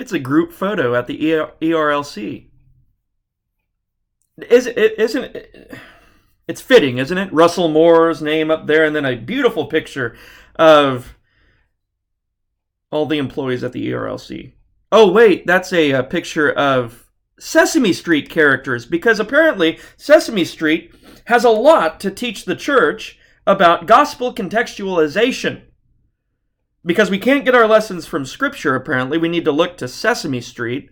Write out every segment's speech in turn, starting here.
It's a group photo at the ERLC. Isn't it? It's fitting, isn't it? Russell Moore's name up there, and then a beautiful picture of all the employees at the ERLC. Oh, wait, that's a picture of Sesame Street characters, because apparently Sesame Street has a lot to teach the church about gospel contextualization. Because we can't get our lessons from Scripture, apparently. We need to look to Sesame Street.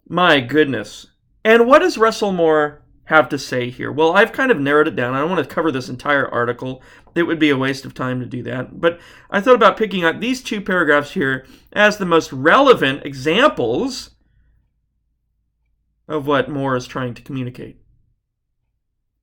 My goodness. And what does Russell Moore have to say here? Well, I've kind of narrowed it down. I don't want to cover this entire article. It would be a waste of time to do that. But I thought about picking out these two paragraphs here as the most relevant examples of what Moore is trying to communicate.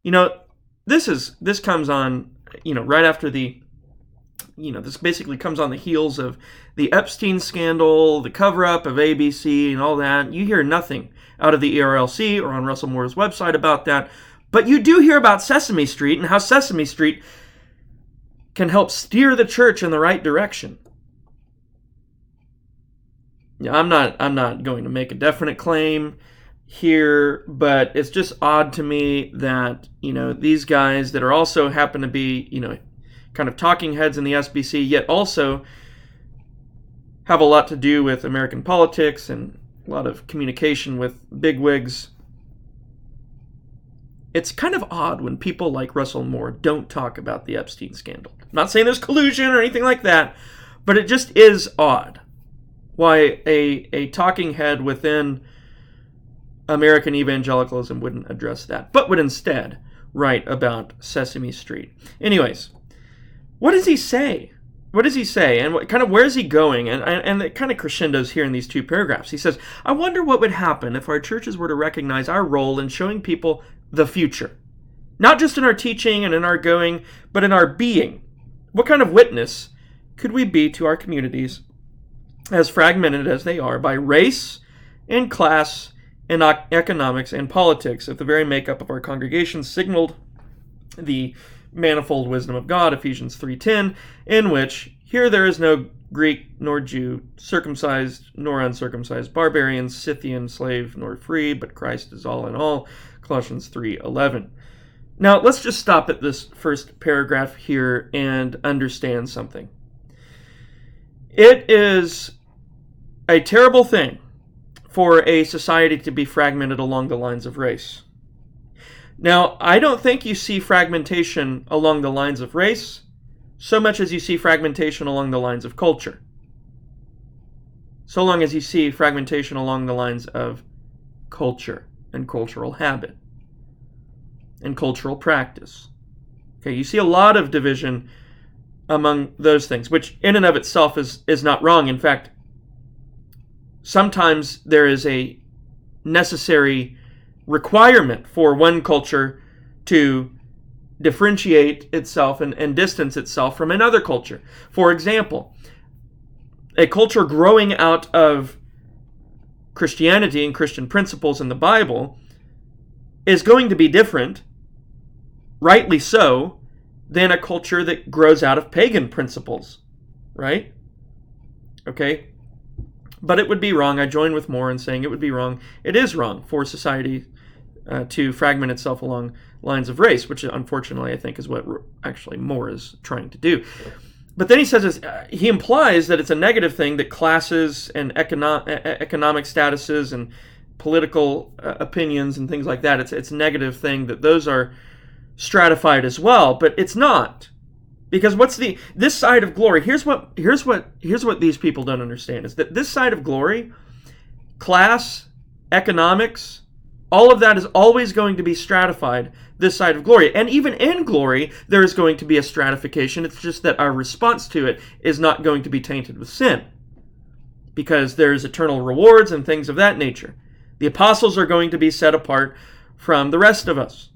This comes on, right after this basically comes on the heels of the Epstein scandal, the cover-up of ABC and all that. You hear nothing out of the ERLC or on Russell Moore's website about that. But you do hear about Sesame Street and how Sesame Street can help steer the church in the right direction. Yeah, I'm not going to make a definite claim here, but it's just odd to me that, these guys that are also happen to be, kind of talking heads in the SBC, yet also have a lot to do with American politics and a lot of communication with bigwigs. It's kind of odd when people like Russell Moore don't talk about the Epstein scandal. I'm not saying there's collusion or anything like that, but it just is odd why a talking head within American evangelicalism wouldn't address that, but would instead write about Sesame Street. Anyways, what does he say? What does he say? And where is he going? And it kind of crescendos here in these two paragraphs. He says, I wonder what would happen if our churches were to recognize our role in showing people the future. Not just in our teaching and in our going, but in our being. What kind of witness could we be to our communities, as fragmented as they are, by race and class and economics and politics, if the very makeup of our congregations signaled the manifold wisdom of God, Ephesians 3:10, in which here there is no Greek nor Jew, circumcised nor uncircumcised, barbarian, Scythian, slave nor free, but Christ is all in all, Colossians 3:11. Now let's just stop at this first paragraph here and understand something. It is a terrible thing for a society to be fragmented along the lines of race. Now, I don't think you see fragmentation along the lines of race so much as you see fragmentation along the lines of culture. So long as you see fragmentation along the lines of culture and cultural habit and cultural practice. Okay, you see a lot of division among those things, which in and of itself is not wrong. In fact, sometimes there is a necessary requirement for one culture to differentiate itself and distance itself from another culture. For example, a culture growing out of Christianity and Christian principles in the Bible is going to be different, rightly so, than a culture that grows out of pagan principles, right? Okay? But it would be wrong. I join with Moore in saying it would be wrong. It is wrong for society to fragment itself along lines of race, which unfortunately I think is what actually Moore is trying to do. But then he says, he implies that it's a negative thing that classes and economic statuses and political opinions and things like that, it's a negative thing that those are stratified as well, but it's not. Because this side of glory, here's what these people don't understand, is that this side of glory, class, economics, all of that is always going to be stratified this side of glory. And even in glory, there is going to be a stratification. It's just that our response to it is not going to be tainted with sin, because there's eternal rewards and things of that nature. The apostles are going to be set apart from the rest of us.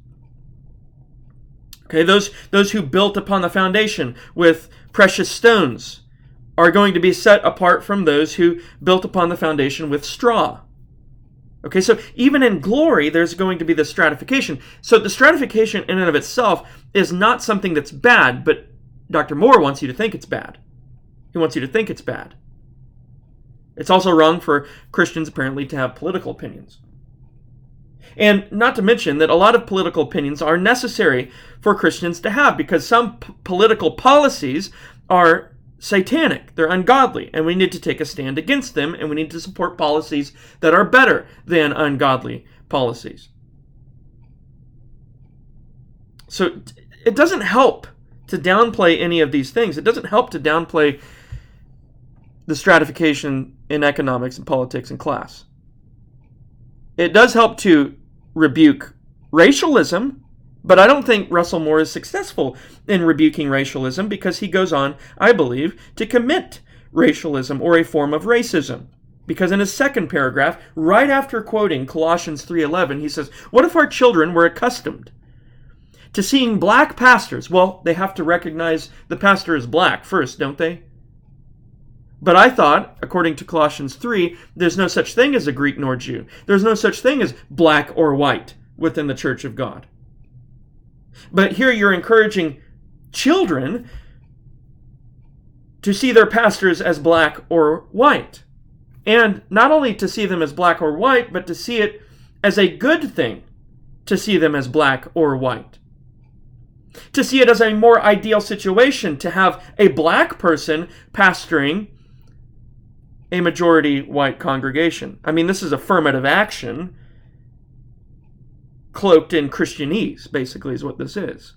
Okay, those who built upon the foundation with precious stones are going to be set apart from those who built upon the foundation with straw. Okay, so even in glory, there's going to be this stratification. So the stratification in and of itself is not something that's bad, but Dr. Moore wants you to think it's bad. He wants you to think it's bad. It's also wrong for Christians apparently to have political opinions. And not to mention that a lot of political opinions are necessary for Christians to have, because some political policies are satanic, they're ungodly, and we need to take a stand against them, and we need to support policies that are better than ungodly policies. So it doesn't help to downplay any of these things. It doesn't help to downplay the stratification in economics and politics and class. It does help to rebuke racialism, but I don't think Russell Moore is successful in rebuking racialism, because he goes on, I believe, to commit racialism or a form of racism. Because in his second paragraph, right after quoting Colossians 3:11, he says, what if our children were accustomed to seeing black pastors? Well, they have to recognize the pastor is black first, don't they? But I thought, according to Colossians 3, there's no such thing as a Greek nor Jew. There's no such thing as black or white within the church of God. But here you're encouraging children to see their pastors as black or white. And not only to see them as black or white, but to see it as a good thing to see them as black or white. To see it as a more ideal situation to have a black person pastoring a majority white congregation. I mean, this is affirmative action cloaked in Christianese, basically, is what this is.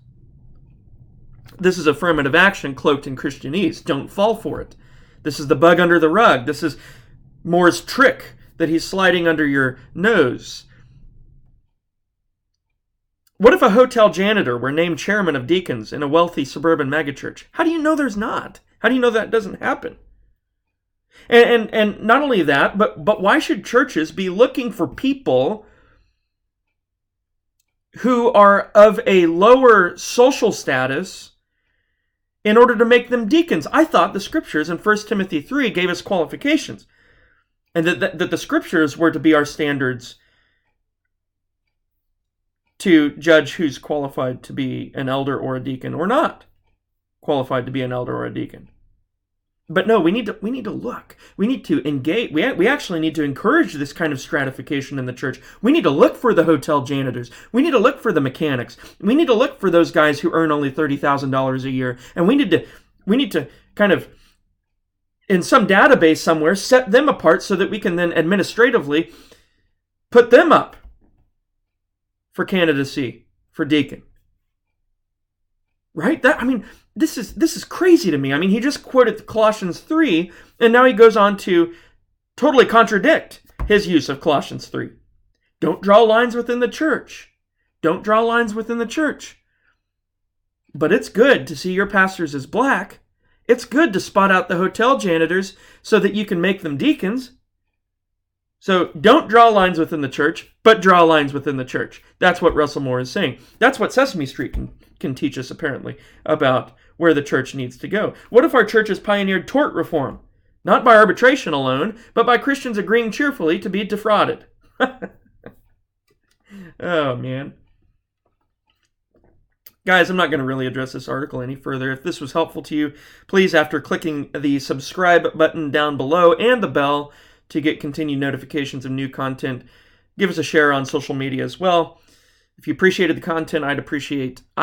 This is affirmative action cloaked in Christianese. Don't fall for it. This is the bug under the rug. This is Moore's trick that he's sliding under your nose. What if a hotel janitor were named chairman of deacons in a wealthy suburban megachurch? How do you know there's not? How do you know that doesn't happen? And not only that, but why should churches be looking for people who are of a lower social status in order to make them deacons? I thought the scriptures in 1 Timothy 3 gave us qualifications, and that the scriptures were to be our standards to judge who's qualified to be an elder or a deacon or not qualified to be an elder or a deacon. But no, we need to look. We need to engage. We actually need to encourage this kind of stratification in the church. We need to look for the hotel janitors. We need to look for the mechanics. We need to look for those guys who earn only $30,000 a year. And we need to kind of, in some database somewhere, set them apart so that we can then administratively put them up for candidacy for deacon. Right? This is crazy to me. I mean, he just quoted Colossians 3, and now he goes on to totally contradict his use of Colossians 3. Don't draw lines within the church. Don't draw lines within the church. But it's good to see your pastors as black. It's good to spot out the hotel janitors so that you can make them deacons. So don't draw lines within the church, but draw lines within the church. That's what Russell Moore is saying. That's what Sesame Street can teach us, apparently, about where the church needs to go. What if our churches pioneered tort reform? Not by arbitration alone, but by Christians agreeing cheerfully to be defrauded. Oh, man. Guys, I'm not going to really address this article any further. If this was helpful to you, please, after clicking the subscribe button down below and the bell to get continued notifications of new content, give us a share on social media as well. If you appreciated the content, I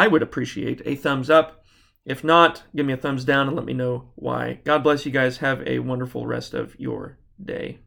would appreciate a thumbs up. If not, give me a thumbs down and let me know why. God bless you guys. Have a wonderful rest of your day.